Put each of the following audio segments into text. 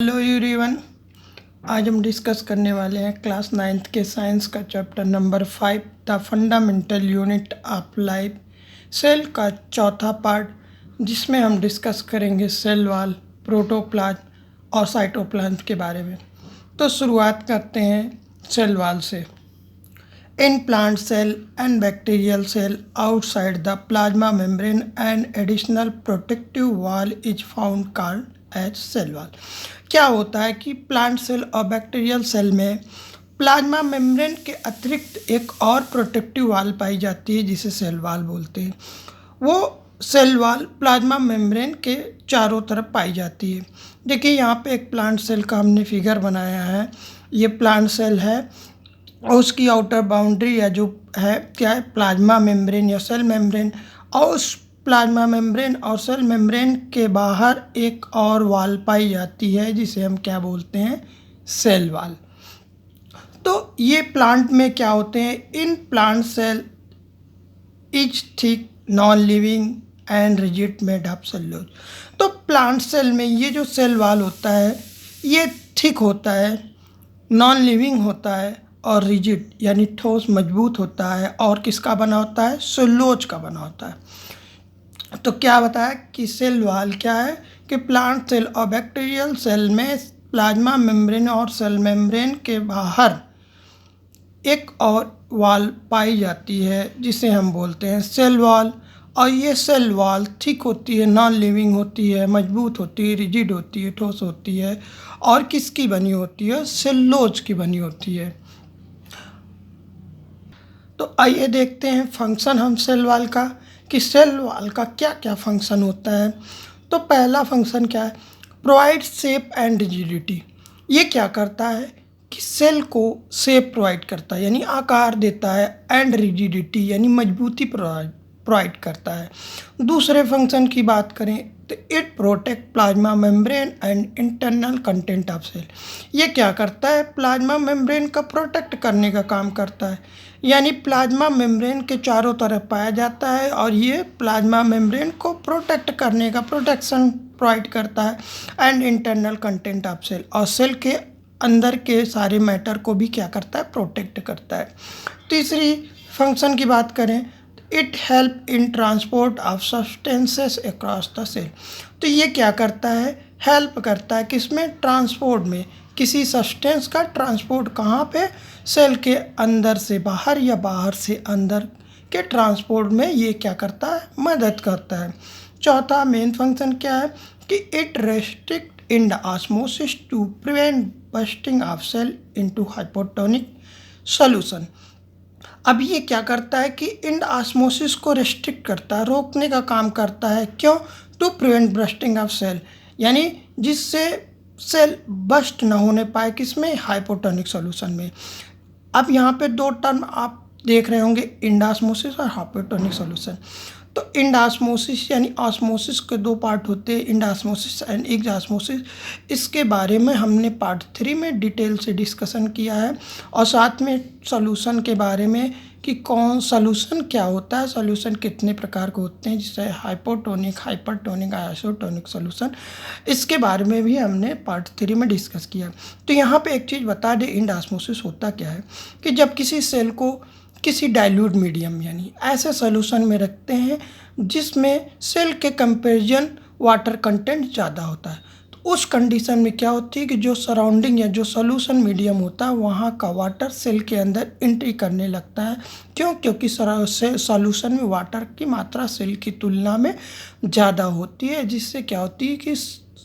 Hello everyone. आज हम discuss करने वाले हैं क्लास 9th के साइंस का chapter number 5 the fundamental unit of life, cell का चौथा पार्ट, जिसमें हम डिस्कस करेंगे सेल वॉल, प्रोटोप्लाज्म और साइटोप्लाज्म के बारे में। तो शुरुआत करते हैं सेल वॉल से। In plant cell and bacterial cell outside the plasma membrane and additional protective wall is found called as cell wall. क्या होता है कि प्लांट सेल और बैक्टीरियल सेल में प्लाज्मा मेम्ब्रेन के अतिरिक्त एक और प्रोटेक्टिव वॉल पाई जाती है जिसे सेल वॉल बोलते हैं। वो सेल वॉल प्लाज्मा मेम्ब्रेन के चारों तरफ पाई जाती है। देखिए यहाँ पे एक प्लांट सेल का हमने फिगर बनाया है। ये प्लांट सेल है और उसकी आउटर बाउंड्री या जो है क्या है, प्लाज्मा मेम्ब्रेन या सेल मेम्ब्रेन, और उस प्लाज्मा मेम्ब्रेन और सेल मेम्ब्रेन के बाहर एक और वॉल पाई जाती है जिसे हम क्या बोलते हैं, सेल वॉल। तो ये प्लांट में क्या होते हैं, in plant cell is thick non living and rigid made of cellulose. तो प्लांट सेल में ये जो सेल वॉल होता है ये थिक होता है, नॉन लिविंग होता है और रिजिड यानी ठोस मजबूत होता है। और किसका बना होता है, सेल्यूलोज का बना होता है। तो क्या बताया कि सेल वॉल क्या है कि प्लांट सेल और बैक्टीरियल सेल में प्लाज्मा मेम्ब्रेन और सेल मेम्ब्रेन के बाहर एक और वॉल पाई जाती है जिसे हम बोलते हैं सेल वॉल। और ये सेल वॉल थिक होती है, नॉन लिविंग होती है, मजबूत होती है, रिजिड होती है, ठोस होती है और किसकी बनी होती है, सेल्यूलोज की बनी होती है। तो आइए देखते हैं फंक्शन हम सेल वॉल का कि सेल वॉल का क्या क्या फंक्शन होता है। तो पहला फंक्शन क्या है, प्रोवाइड शेप एंड रिजिडिटी। ये क्या करता है कि सेल को शेप प्रोवाइड करता है यानी आकार देता है, एंड रिजिडिटी यानी मजबूती प्रोवाइड करता है। दूसरे फंक्शन की बात करें तो it protect plasma membrane and internal content of cell. ये क्या करता है, प्लाज्मा मेम्ब्रेन का प्रोटेक्ट करने का काम करता है, यानी प्लाज्मा मेम्ब्रेन के चारों तरफ पाया जाता है और ये प्लाज्मा मेम्ब्रेन को प्रोटेक्ट करने का प्रोटेक्शन प्रोवाइड करता है, and internal content of cell, और सेल के अंदर के सारे मैटर को भी क्या करता है, प्रोटेक्ट करता है। तीसरी फंक्शन की बात करें, it help in transport of substances across the cell. तो ये क्या करता है, हेल्प करता है किसमें, ट्रांसपोर्ट में, किसी सब्सटेंस का ट्रांसपोर्ट कहाँ पे, सेल के अंदर से बाहर या बाहर से अंदर के ट्रांसपोर्ट में ये क्या करता है, मदद करता है। चौथा मेन फंक्शन क्या है कि it restrict in the osmosis to prevent busting of cell into hypotonic solution. अब ये क्या करता है कि इन ऑस्मोसिस को रेस्ट्रिक्ट करता है, रोकने का काम करता है। क्यों, to prevent busting of cell, यानी जिससे सेल बस्ट ना होने पाए किसमें, हाइपोटोनिक सॉल्यूशन में। अब यहाँ पे दो टर्म आप देख रहे होंगे, इंडास्मोसिस और हाइपोटोनिक सॉल्यूशन। तो इंडास्मोसिस यानी ऑस्मोसिस के दो पार्ट होते हैं, इंडास्मोसिस एंड एक्सॉस्मोसिस। इसके बारे में हमने पार्ट 3 में डिटेल से डिस्कशन किया है, और साथ में सॉल्यूशन के बारे में कि कौन सॉल्यूशन क्या होता है, सॉल्यूशन कितने प्रकार के होते हैं, जैसे हाइपोटोनिक, हाइपरटोनिक, आइसोटोनिक सॉल्यूशन, इसके बारे में भी हमने पार्ट 3 में डिस्कस किया। तो यहाँ पे एक चीज़ बता दें, इंडास्मोसिस होता क्या है कि जब किसी सेल को किसी डाइल्यूट मीडियम यानी ऐसे सॉल्यूशन में रखते हैं जिसमें सेल के कंपैरिजन वाटर कंटेंट ज़्यादा होता है, तो उस कंडीशन में क्या होती है कि जो सराउंडिंग या जो सॉल्यूशन मीडियम होता है वहाँ का वाटर सेल के अंदर एंट्री करने लगता है। क्यों, क्योंकि सॉल्यूशन में वाटर की मात्रा सेल की तुलना में ज़्यादा होती है, जिससे क्या होती है कि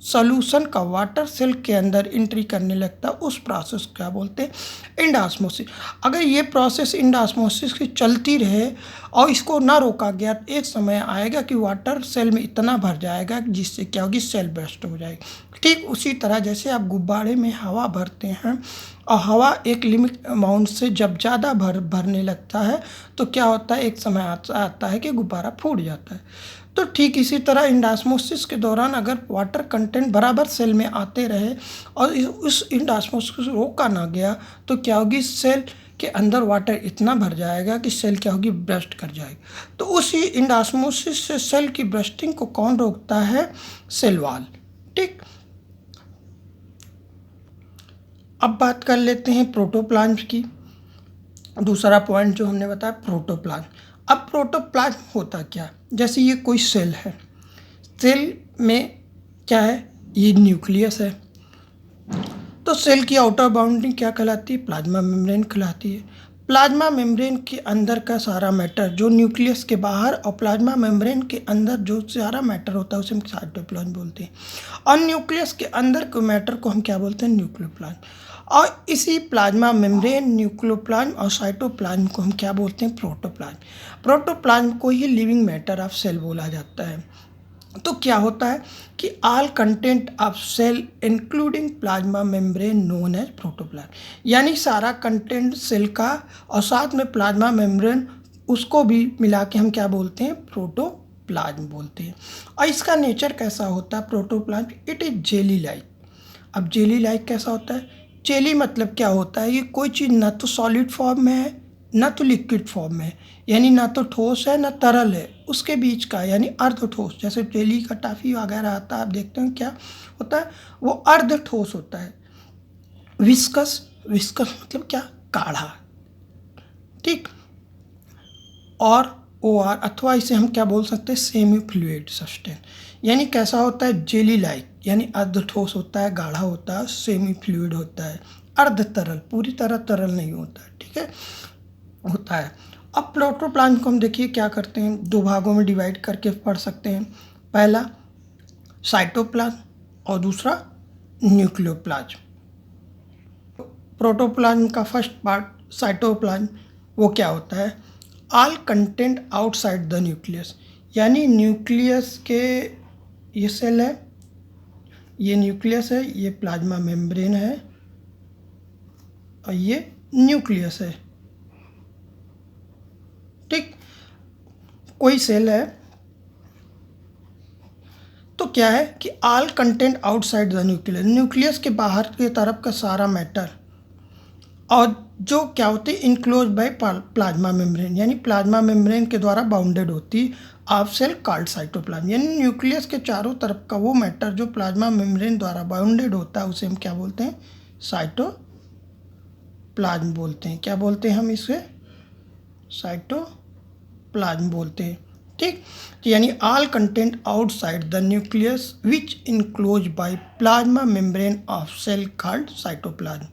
सॉल्यूशन का वाटर सेल के अंदर एंट्री करने लगता है। उस प्रोसेस को क्या बोलते हैं, इंडास्मोसिस। अगर ये प्रोसेस इंडास्मोसिस की चलती रहे और इसको ना रोका गया तो एक समय आएगा कि वाटर सेल में इतना भर जाएगा जिससे क्या होगी, सेल बर्स्ट हो जाएगी। ठीक उसी तरह जैसे आप गुब्बारे में हवा भरते हैं और हवा एक लिमिट अमाउंट से जब ज़्यादा भरने लगता है तो क्या होता है, एक समय आता है कि गुब्बारा फूट जाता है। तो ठीक इसी तरह इंडास्मोसिस के दौरान अगर वाटर कंटेंट बराबर सेल में आते रहे और उस इंडास्मोसिस को रोका ना गया तो क्या होगी, सेल के अंदर वाटर इतना भर जाएगा कि सेल क्या होगी, ब्रस्ट कर जाएगी। तो उसी इंडास्मोसिस से सेल की ब्रस्टिंग को कौन रोकता है, सेल वॉल। ठीक, अब बात कर लेते हैं प्रोटोप्लाज्म की। दूसरा पॉइंट जो हमने बताया प्रोटोप्लाज्म। अब प्रोटोप्लाज्म होता क्या, जैसे ये कोई सेल है, सेल में क्या है, ये न्यूक्लियस है, तो सेल की आउटर बाउंड्री क्या कहलाती है, प्लाज्मा मेम्ब्रेन कहलाती है। प्लाज्मा मेम्ब्रेन के अंदर का सारा मैटर जो न्यूक्लियस के बाहर और प्लाज्मा मेम्ब्रेन के अंदर जो सारा मैटर होता है उसे हम साइटोप्लाज्म बोलते हैं, और न्यूक्लियस के अंदर के मैटर को हम क्या बोलते हैं, न्यूक्लियोप्लाज्म। और इसी प्लाज्मा मेम्ब्रेन, न्यूक्लियोप्लाज्म और साइटोप्लाज्म को हम क्या बोलते हैं, प्रोटोप्लाज्म। प्रोटोप्लाज्म को ही लिविंग मैटर ऑफ सेल बोला जाता है। तो क्या होता है कि all content of cell including plasma membrane known as protoplasm, यानी सारा कंटेंट सेल का और साथ में प्लाज्मा मेम्ब्रेन उसको भी मिला के हम क्या बोलते हैं, प्रोटोप्लाज्म बोलते हैं। और इसका नेचर कैसा होता है protoplasm, it is jelly like. अब जेली लाइक कैसा होता है, जेली मतलब क्या होता है, ये कोई चीज़ ना तो सॉलिड फॉर्म में है ना तो लिक्विड फॉर्म में है, यानी ना तो ठोस है ना तरल है, उसके बीच का यानी अर्ध ठोस। जैसे जेली का टॉफी वगैरह आता है, आप देखते हैं क्या होता है, वो अर्ध ठोस होता है। विस्कस, विस्कस मतलब क्या, गाढ़ा, ठीक। और ओ आर, अथवा इसे हम क्या बोल सकते हैं, सेमी फ्लूइड सब्सटेंस, यानी कैसा होता है, जेली लाइक, यानी अर्ध ठोस होता है, गाढ़ा होता है, सेमी फ्लूइड होता है, अर्ध तरल, पूरी तरह तरल नहीं होता है, ठीक है, होता है। अब प्रोटोप्लाज्म को हम देखिए क्या करते हैं, दो भागों में डिवाइड करके पढ़ सकते हैं। पहला साइटोप्लाज्म और दूसरा न्यूक्लियोप्लाज्म। प्रोटोप्लाज्म का फर्स्ट पार्ट साइटोप्लाज्म, वो क्या होता है, all content outside the nucleus, यानी न्यूक्लियस के, ये सेल है, ये न्यूक्लियस है, ये प्लाज्मा मेम्ब्रेन है और ये न्यूक्लियस है, ठीक। कोई सेल है तो क्या है कि all content outside the nucleus, nucleus के बाहर की तरफ का सारा मैटर, और जो क्या होती है, इनक्लोज बाय प्लाज्मा मेम्ब्रेन, यानी प्लाज्मा मेम्ब्रेन के द्वारा बाउंडेड होती ऑफ सेल कॉल्ड साइटोप्लाज्म, यानी न्यूक्लियस के चारों तरफ का वो मैटर जो प्लाज्मा मेम्ब्रेन द्वारा बाउंडेड होता है उसे हम क्या बोलते हैं, साइटोप्लाज्म बोलते हैं। क्या बोलते हैं हम इसे, साइटोप्लाज्म बोलते हैं, ठीक। यानी all content outside the nucleus which enclose by plasma membrane of cell called cytoplasm,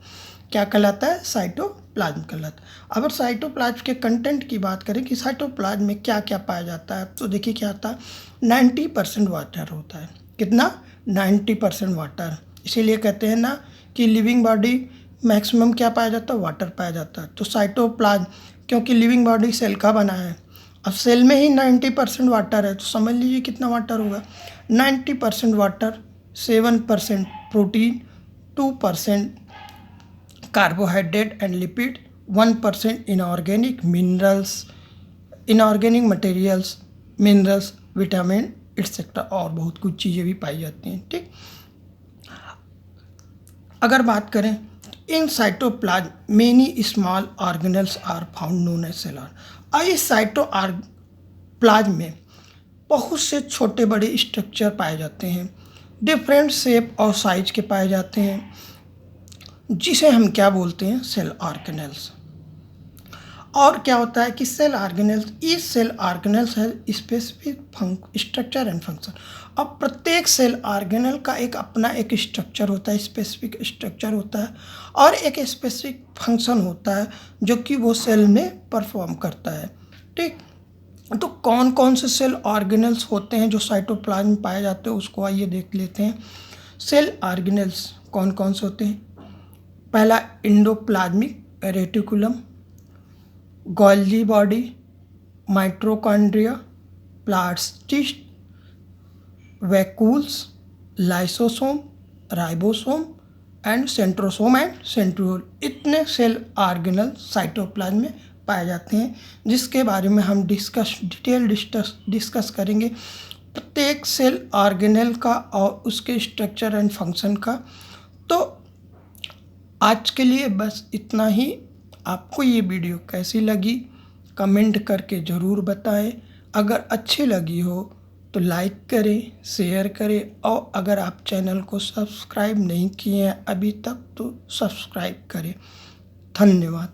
क्या कहलाता है, साइटोप्लाज्म कहलाता है। अगर साइटोप्लाज्म के कंटेंट की बात करें कि साइटोप्लाज्म में क्या क्या पाया जाता है, तो देखिए क्या होता है, 90% वाटर होता है। कितना, 90% वाटर। इसीलिए कहते हैं ना कि लिविंग बॉडी मैक्सिमम क्या पाया जाता है, वाटर पाया जाता है। तो साइटोप्लाज्म, क्योंकि लिविंग बॉडी सेल का बना है, अब सेल में ही 90% वाटर है, तो समझ लीजिए कितना वाटर होगा, 90% water, 7% protein, 2% carbohydrate and lipid, 1% inorganic minerals, inorganic materials, minerals, vitamin etcetera, और बहुत कुछ चीज़ें भी पाई जाती हैं, ठीक। अगर बात करें in cytoplasm many small organelles are found known as cell. और इस साइटोप्लाज्म में बहुत से छोटे बड़े स्ट्रक्चर पाए जाते हैं, डिफरेंट शेप और साइज के पाए जाते हैं, जिसे हम क्या बोलते हैं, सेल ऑर्गेनेल्स। और क्या होता है कि सेल ऑर्गेनेल्स, इस सेल ऑर्गेनेल्स है स्पेसिफिक स्ट्रक्चर एंड फंक्शन। अब प्रत्येक सेल ऑर्गेनेल का एक अपना एक स्ट्रक्चर होता है, स्पेसिफिक स्ट्रक्चर होता है, और एक स्पेसिफिक फंक्शन होता है जो कि वो सेल में परफॉर्म करता है, ठीक। तो कौन कौन से सेल ऑर्गेनेल्स होते हैं जो साइटोप्लाज्म में पाए जाते हैं, उसको आइए देख लेते हैं। सेल ऑर्गेनेल्स कौन कौन से होते हैं, पहला endoplasmic reticulum, Golgi body, mitochondria, plastids, vacuoles, lysosome, ribosome and centrosome and centriole. इतने सेल ऑर्गेनल साइटोप्लाज्म में पाए जाते हैं, जिसके बारे में हम डिस्कस करेंगे प्रत्येक सेल ऑर्गेनल का और उसके स्ट्रक्चर एंड फंक्शन का। तो आज के लिए बस इतना ही। आपको ये वीडियो कैसी लगी कमेंट करके ज़रूर बताएं। अगर अच्छी लगी हो तो लाइक करें, शेयर करें और अगर आप चैनल को सब्सक्राइब नहीं किए हैं अभी तक तो सब्सक्राइब करें। धन्यवाद।